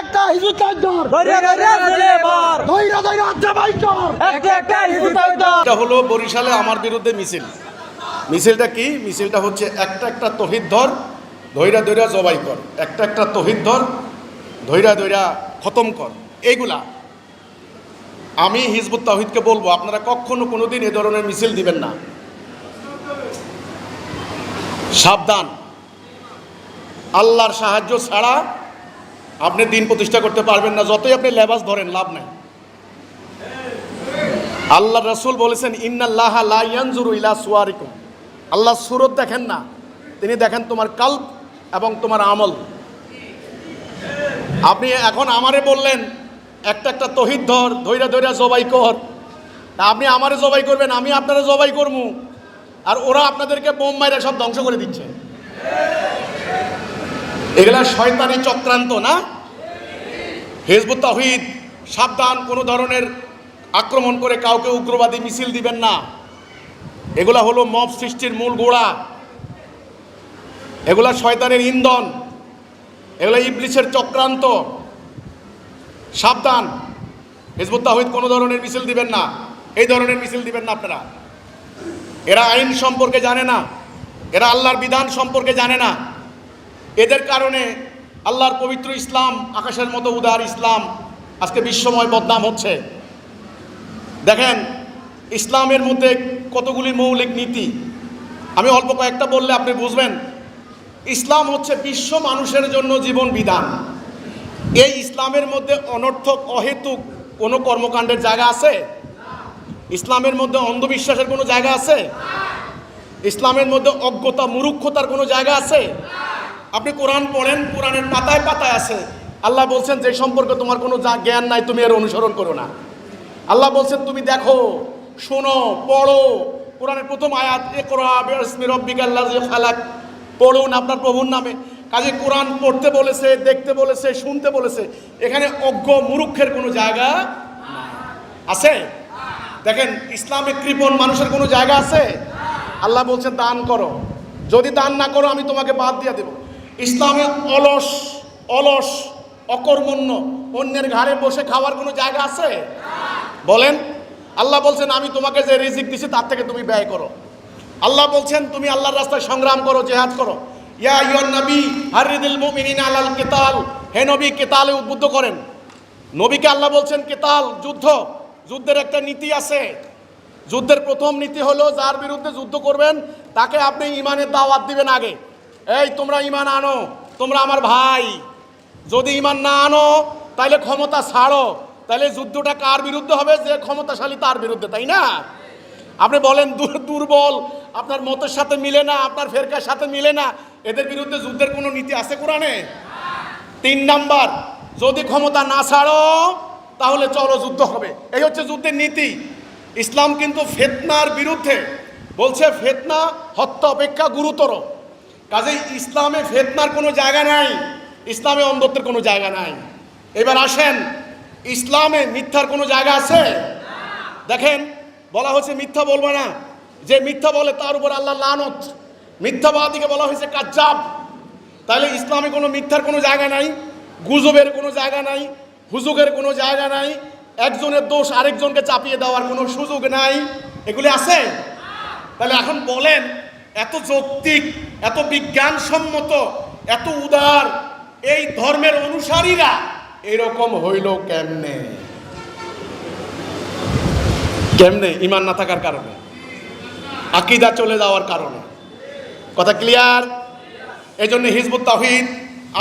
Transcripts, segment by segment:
একটা হিজুতার দর এটা হলো বরিশালে আমার বিরুদ্ধে মিছিল। মিছিলটা কি? মিছিলটা হচ্ছে একটা তহিদ ধর, ধৈরা ধৈরা জবাই কর, একটা তহিদ ধর, ধৈরা ধৈরা খতম কর। এইগুলা আমি হিজবুত তাওহীদকে বলবো, আপনারা কখনো কোনোদিন এ ধরনের মিছিল দিবেন না। সাবধান, আল্লাহর সাহায্য ছাড়া আপনি দিন প্রতিষ্ঠা করতে পারবেন না। যতই আপনি লেবাস ধরেন, লাভ নাই। আল্লাহ রাসূল বলেছেন, ইন্নাল্লাহা লা ইয়ানজুরু ইলা সুওয়ারিকুম, আল্লাহ সুরত দেখেন না, তিনি দেখেন তোমার কাল্ব এবং তোমার আমল। আপনি এখন আমারে বললেন একটা তহিদ ধর, ধৈরা ধৈরা জবাই কর। আপনি আমারে জবাই করবেন, আমি আপনারা জবাই করবো, আর ওরা আপনাদেরকে বোম মাইরা সব ধ্বংস করে দিচ্ছে। এগুলা শয়তানি চক্রান্ত না? হিজবুত তাওহীদ সাবধান, কোনো ধরনের আক্রমণ করে কাউকে উগ্রবাদী মিছিল দিবেন না। এগুলা হলো মব সৃষ্টির মূল গোড়া, এগুলা শয়তানের ইন্ধন, এগুলা ইবলিসের চক্রান্ত। সাবধান, হিজবুত তাওহীদ কোনো ধরনের মিছিল দিবেন না, এই ধরনের মিছিল দিবেন না আপনারা। এরা আইন সম্পর্কে জানে না, এরা আল্লাহর বিধান সম্পর্কে জানে না। এদের কারণে আল্লাহর পবিত্র ইসলাম, আকাশের মতো উদার ইসলাম আজকে বিশ্বময় বদনাম হচ্ছে। দেখেন ইসলামের মধ্যে কতগুলি মৌলিক নীতি, আমি অল্প কয়েকটা বললে আপনি বুঝবেন। ইসলাম হচ্ছে বিশ্ব মানুষের জন্য জীবন বিধান। এই ইসলামের মধ্যে অনর্থক অহেতুক কোনো কর্মকাণ্ডের জায়গা আছে? ইসলামের মধ্যে অন্ধবিশ্বাসের কোনো জায়গা আছে? ইসলামের মধ্যে অজ্ঞতা মূর্খতার কোনো জায়গা আছে? আপনি কোরআন পড়েন, কোরআনের পাতায় পাতায় আছে আল্লাহ বলছেন যে সম্পর্কে তোমার কোনো জ্ঞান নাই তুমি এর অনুসরণ করো না। আল্লাহ বলছেন তুমি দেখো, শোনো, পড়ো। কোরআনের প্রথম আয়াত ইকরা বিসমি রাব্বিকাল্লাযী খালাক, পড়ুন আপনার প্রভুর নামে। কাজে কোরআন পড়তে বলেছে, দেখতে বলেছে, শুনতে বলেছে। এখানে অজ্ঞ মূর্খের কোনো জায়গা আছে? দেখেন ইসলামে কৃপণ মানুষের কোনো জায়গা আছে? আল্লাহ বলছেন দান করো, যদি দান না করো আমি তোমাকে বাদ দিয়ে দেব। ইসলামে অলস অকর্মণ্য অন্যের ঘাড়ে বসে খাওয়ার কোনো জায়গা আছে? বলেন। আল্লাহ বলছেন আমি তোমাকে যে রিজিক দিছি তার থেকে তুমি ব্যয় করো। আল্লাহ বলছেন তুমি আল্লাহর রাস্তায় সংগ্রাম করো, জিহাদ করো। ইয়া আইয়ুহান নবী হারিদিল মুমিনিনা আলাল কিতাল, হে নবী কিতালে উদ্বুদ্ধ করেন। নবীকে আল্লাহ বলছেন কিতাল, যুদ্ধ। যুদ্ধের একটা নীতি আছে। যুদ্ধের প্রথম নীতি হলো যার বিরুদ্ধে যুদ্ধ করবেন তাকে আপনি ইমানের দাওয়াত দিবেন আগে। এই তোমরা ইমান আনো, তোমরা আমার ভাই। যদি ইমান না আনো তাহলে ক্ষমতা ছাড়ো। তাহলে যুদ্ধটা কার বিরুদ্ধে হবে? যে ক্ষমতাশালী তার বিরুদ্ধে, তাই না? আপনি বলেন দুর্বল, আপনার মতের সাথে মিলে না, আপনার ফেরকার সাথে মিলে না, এদের বিরুদ্ধে যুদ্ধের কোনো নীতি আছে কোরআনে? 3 নাম্বার, যদি ক্ষমতা না ছাড়ো তাহলে চলো যুদ্ধ হবে। এই হচ্ছে যুদ্ধের নীতি। ইসলাম কিন্তু ফিতনার বিরুদ্ধে বলছে, ফিতনা হত্যা অপেক্ষা গুরুতর। কাজেই ইসলামে ফিতনার কোনো জায়গা নাই, ইসলামে অন্ধত্বের কোনো জায়গা নাই। এবার আসেন, ইসলামে মিথ্যার কোনো জায়গা আছে? দেখেন বলা হচ্ছে মিথ্যা বলবে না, যে মিথ্যা বলে তার উপর আল্লাহ লানত। মিথ্যাবাদীকে বলা হয়েছে কাজ্জাব। তাহলে ইসলামে কোনো মিথ্যার কোনো জায়গা নাই, গুজবের কোনো জায়গা নাই, হুজুগের কোনো জায়গা নাই, একজনের দোষ আরেকজনকে চাপিয়ে দেওয়ার কোনো সুযোগ নাই। এগুলি আছে? তাহলে এখন বলেন, এত যৌক্তিক, এত বিজ্ঞানসম্মত, এত উদার এই ধর্মের অনুসারীরা এরকম হইল কেমনে? কেমনে? ইমান না থাকার কারণে, আকীদা চলে যাওয়ার কারণে। কথা ক্লিয়ার? এই জন্য হিজবুত তাওহীদ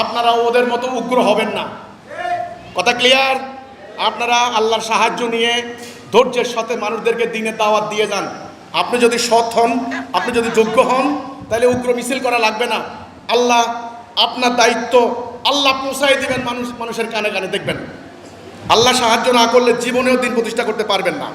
আপনারা ওদের মতো উগ্র হবেন না। কথা ক্লিয়ার? আপনারা আল্লাহর সাহায্য নিয়ে ধৈর্যের সাথে মানুষদেরকে দিনের দাওয়াত দিয়ে যান। আপনি যদি সৎ হন, আপনি যদি যোগ্য হন, তাহলে উগ্র মিছিল করা লাগবে না। আল্লাহ আপনার দায়িত্ব আল্লাহ পৌঁছাই দিবেন মানুষের কানে কানে। দেখবেন আল্লাহ সাহায্য না করলে জীবনেও দিন প্রতিষ্ঠা করতে পারবেন না।